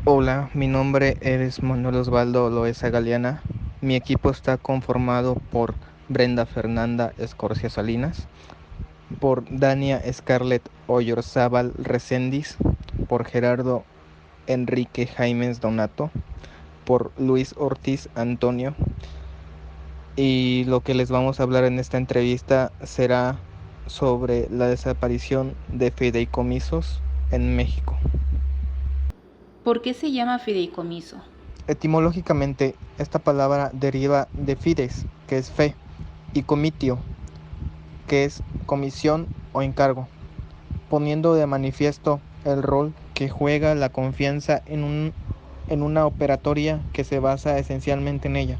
Hola, mi nombre es Manuel Osvaldo Loesa Galeana. Mi equipo está conformado por Brenda Fernanda Escorcia Salinas, por Dania Scarlett Oyarzábal Recendis, por Gerardo Enrique Jaimes Donato, por Luis Ortiz Antonio. Y lo que les vamos a hablar en esta entrevista será sobre la desaparición de fideicomisos en México. ¿Por qué se llama fideicomiso? Etimológicamente, esta palabra deriva de fides, que es fe, y comitio, que es comisión o encargo, poniendo de manifiesto el rol que juega la confianza en una operatoria que se basa esencialmente en ella.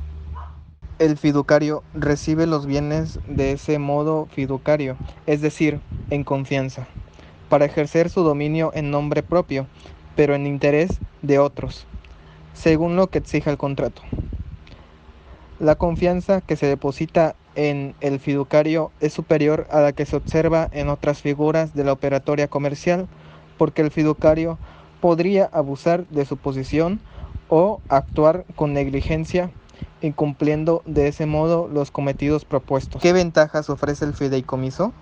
El fiduciario recibe los bienes de ese modo fiduciario, es decir, en confianza, para ejercer su dominio en nombre propio, pero en interés de otros, según lo que exija el contrato. La confianza que se deposita en el fiduciario es superior a la que se observa en otras figuras de la operatoria comercial, porque el fiduciario podría abusar de su posición o actuar con negligencia, incumpliendo de ese modo los cometidos propuestos. ¿Qué ventajas ofrece el fideicomiso?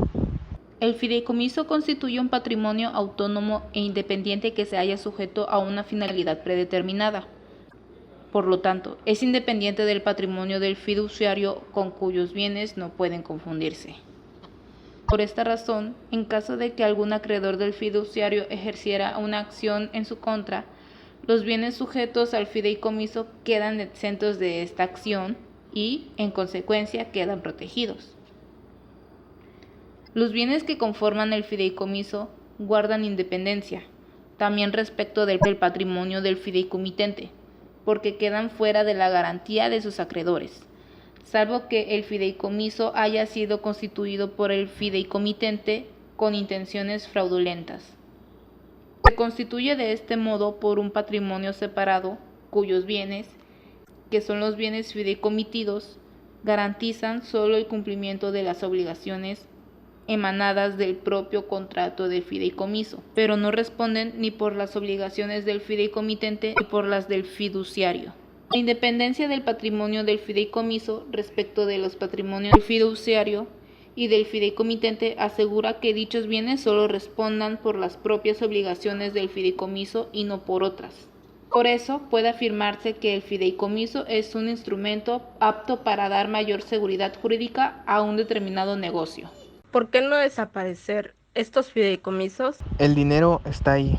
El fideicomiso constituye un patrimonio autónomo e independiente que se halla sujeto a una finalidad predeterminada. Por lo tanto, es independiente del patrimonio del fiduciario con cuyos bienes no pueden confundirse. Por esta razón, en caso de que algún acreedor del fiduciario ejerciera una acción en su contra, los bienes sujetos al fideicomiso quedan exentos de esta acción y, en consecuencia, quedan protegidos. Los bienes que conforman el fideicomiso guardan independencia, también respecto del patrimonio del fideicomitente, porque quedan fuera de la garantía de sus acreedores, salvo que el fideicomiso haya sido constituido por el fideicomitente con intenciones fraudulentas. Se constituye de este modo por un patrimonio separado, cuyos bienes, que son los bienes fideicomitidos, garantizan solo el cumplimiento de las obligaciones emanadas del propio contrato de fideicomiso, pero no responden ni por las obligaciones del fideicomitente ni por las del fiduciario. La independencia del patrimonio del fideicomiso respecto de los patrimonios del fiduciario y del fideicomitente asegura que dichos bienes solo respondan por las propias obligaciones del fideicomiso y no por otras. Por eso puede afirmarse que el fideicomiso es un instrumento apto para dar mayor seguridad jurídica a un determinado negocio. ¿Por qué no desaparecer estos fideicomisos? El dinero está ahí.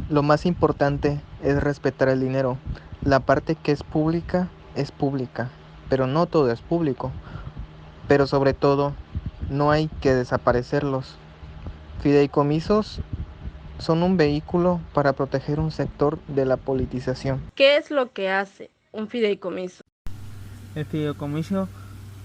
Lo más importante es respetar el dinero. La parte que es pública, pero no todo es público. Pero sobre todo, no hay que desaparecerlos. Fideicomisos son un vehículo para proteger un sector de la politización. ¿Qué es lo que hace un fideicomiso? El fideicomiso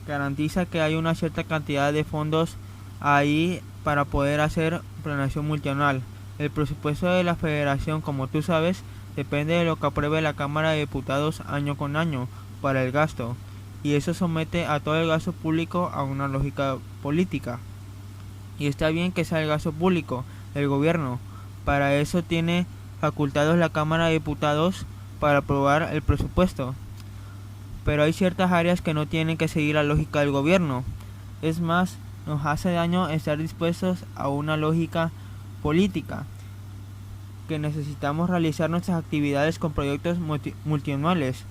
garantiza que hay una cierta cantidad de fondos ahí para poder hacer planeación multianual. El presupuesto de la federación, como tú sabes, depende de lo que apruebe la Cámara de Diputados año con año para el gasto, y eso somete a todo el gasto público a una lógica política. Y está bien que sea el gasto público, el gobierno. Para eso tiene facultados la Cámara de Diputados para aprobar el presupuesto. Pero hay ciertas áreas que no tienen que seguir la lógica del gobierno. Es más, nos hace daño estar dispuestos a una lógica política, que necesitamos realizar nuestras actividades con proyectos multianuales,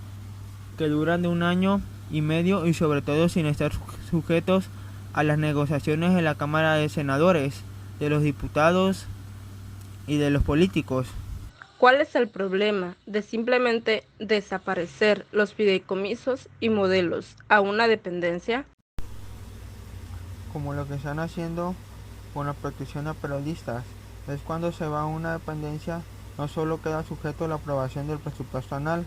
que duran de 1 año y medio y sobre todo sin estar sujetos a las negociaciones de la Cámara de Senadores, de los diputados y de los políticos. ¿Cuál es el problema de simplemente desaparecer los fideicomisos y modelos a una dependencia? Como lo que están haciendo con la protección a periodistas, es cuando se va a una dependencia, no solo queda sujeto a la aprobación del presupuesto anual,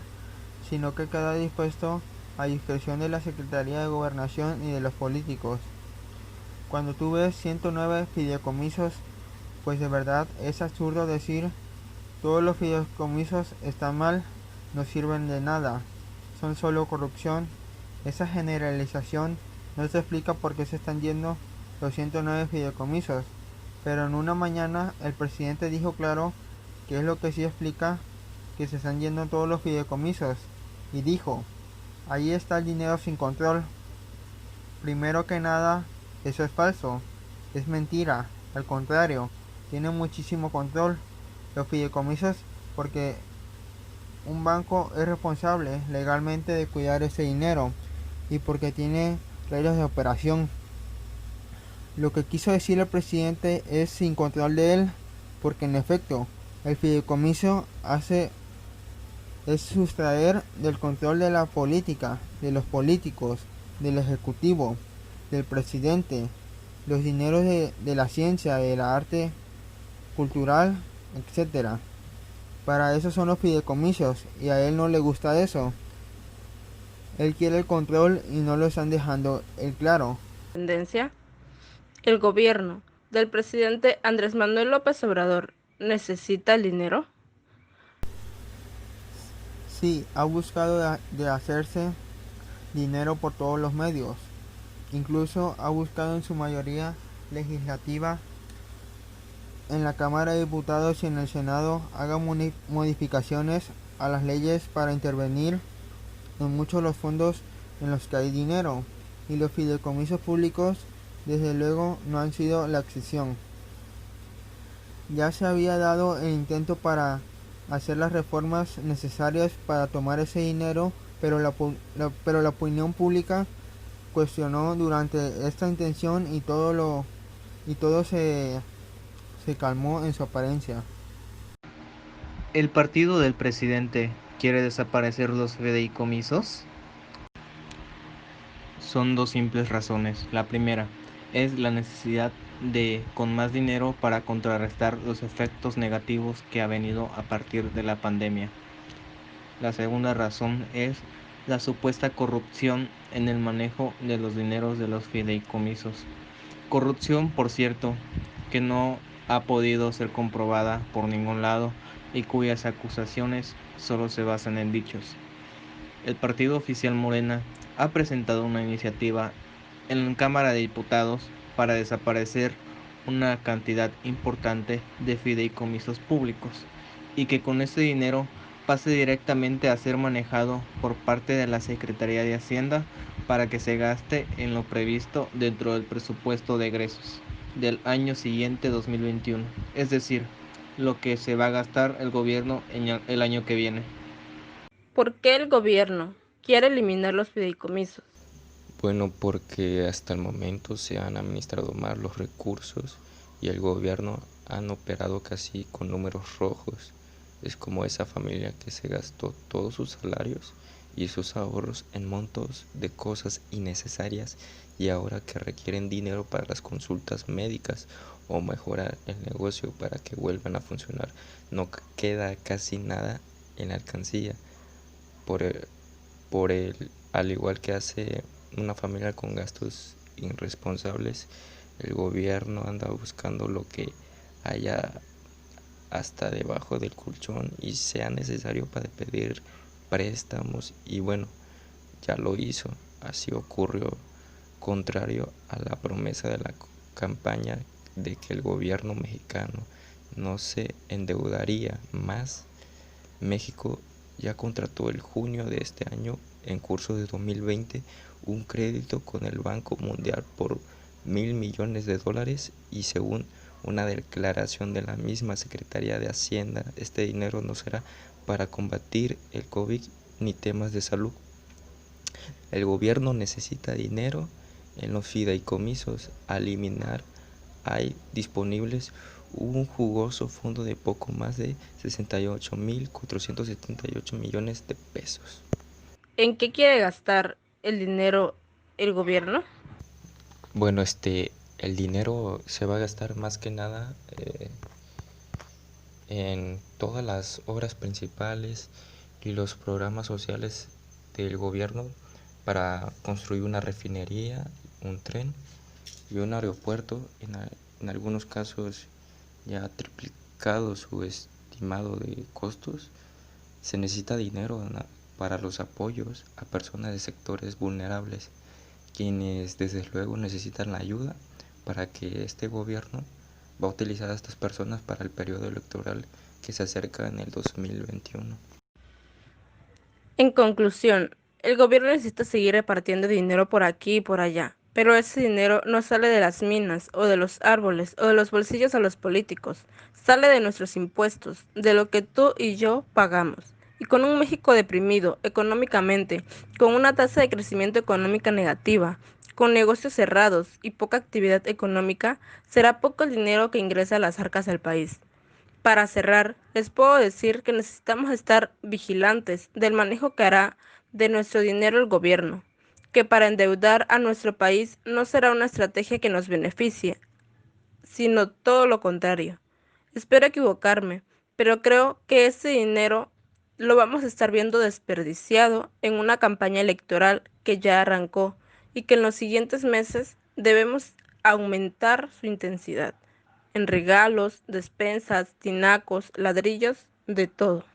sino que queda dispuesto a discreción de la Secretaría de Gobernación y de los políticos. Cuando tú ves 109 fideicomisos, pues de verdad es absurdo decir todos los fideicomisos están mal, no sirven de nada, son solo corrupción. Esa generalización no se explica por qué se están yendo los 109 fideicomisos, pero en una mañana el presidente dijo claro que es lo que sí explica que se están yendo todos los fideicomisos y dijo, ahí está el dinero sin control. Primero que nada, eso es falso, es mentira, al contrario, tiene muchísimo control los fideicomisos porque un banco es responsable legalmente de cuidar ese dinero y porque tiene reglas de operación. Lo que quiso decir el presidente es sin control de él, porque en efecto, el fideicomiso es sustraer del control de la política, de los políticos, del ejecutivo, del presidente, los dineros de la ciencia, de la arte cultural, etcétera. Para eso son los fideicomisos y a él no le gusta eso. Él quiere el control y no lo están dejando él claro. Tendencia. El gobierno del presidente Andrés Manuel López Obrador necesita el dinero. Sí, ha buscado de hacerse dinero por todos los medios. Incluso ha buscado en su mayoría legislativa en la Cámara de Diputados y en el Senado haga modificaciones a las leyes para intervenir en muchos de los fondos en los que hay dinero, y los fideicomisos públicos desde luego no han sido la excepción. Ya se había dado el intento para hacer las reformas necesarias para tomar ese dinero, pero la opinión pública cuestionó durante esta intención y todo se calmó en su apariencia. ¿El partido del presidente quiere desaparecer los fideicomisos? Son dos simples razones. La primera es la necesidad de con más dinero para contrarrestar los efectos negativos que ha venido a partir de la pandemia. La segunda razón es la supuesta corrupción en el manejo de los dineros de los fideicomisos. Corrupción, por cierto, que no ha podido ser comprobada por ningún lado y cuyas acusaciones solo se basan en dichos. El partido oficial Morena ha presentado una iniciativa en la Cámara de Diputados para desaparecer una cantidad importante de fideicomisos públicos y que con este dinero pase directamente a ser manejado por parte de la Secretaría de Hacienda para que se gaste en lo previsto dentro del presupuesto de egresos del año siguiente 2021, es decir, lo que se va a gastar el gobierno en el año que viene. ¿Por qué el gobierno quiere eliminar los fideicomisos? Bueno, porque hasta el momento se han administrado mal los recursos y el gobierno han operado casi con números rojos. Es como esa familia que se gastó todos sus salarios y sus ahorros en montos de cosas innecesarias y ahora que requieren dinero para las consultas médicas o mejorar el negocio para que vuelvan a funcionar, no queda casi nada en la alcancía. Al igual que hace una familia con gastos irresponsables, el gobierno anda buscando lo que haya hasta debajo del colchón y sea necesario para pedir préstamos y bueno, ya lo hizo. Así ocurrió, contrario a la promesa de la campaña de que el gobierno mexicano no se endeudaría más. México ya contrató el junio de este año, en curso de 2020, un crédito con el Banco Mundial por $1,000 millones y según una declaración de la misma Secretaría de Hacienda, este dinero no será para combatir el COVID ni temas de salud. El gobierno necesita dinero en los fideicomisos. A eliminar hay disponibles un jugoso fondo de poco más de 68.478 millones de pesos. ¿En qué quiere gastar el dinero el gobierno? Bueno, el dinero se va a gastar más que nada en todas las obras principales y los programas sociales del gobierno para construir una refinería, un tren y un aeropuerto, en algunos casos ya triplicado su estimado de costos. Se necesita dinero para los apoyos a personas de sectores vulnerables, quienes desde luego necesitan la ayuda para que este gobierno va a utilizar a estas personas para el periodo electoral que se acerca en el 2021. En conclusión, el gobierno necesita seguir repartiendo dinero por aquí y por allá, pero ese dinero no sale de las minas o de los árboles o de los bolsillos a los políticos, sale de nuestros impuestos, de lo que tú y yo pagamos. Y con un México deprimido económicamente, con una tasa de crecimiento económica negativa, con negocios cerrados y poca actividad económica, será poco el dinero que ingresa a las arcas del país. Para cerrar, les puedo decir que necesitamos estar vigilantes del manejo que hará de nuestro dinero el gobierno, que para endeudar a nuestro país no será una estrategia que nos beneficie, sino todo lo contrario. Espero equivocarme, pero creo que ese dinero lo vamos a estar viendo desperdiciado en una campaña electoral que ya arrancó y que en los siguientes meses debemos aumentar su intensidad en regalos, despensas, tinacos, ladrillos, de todo.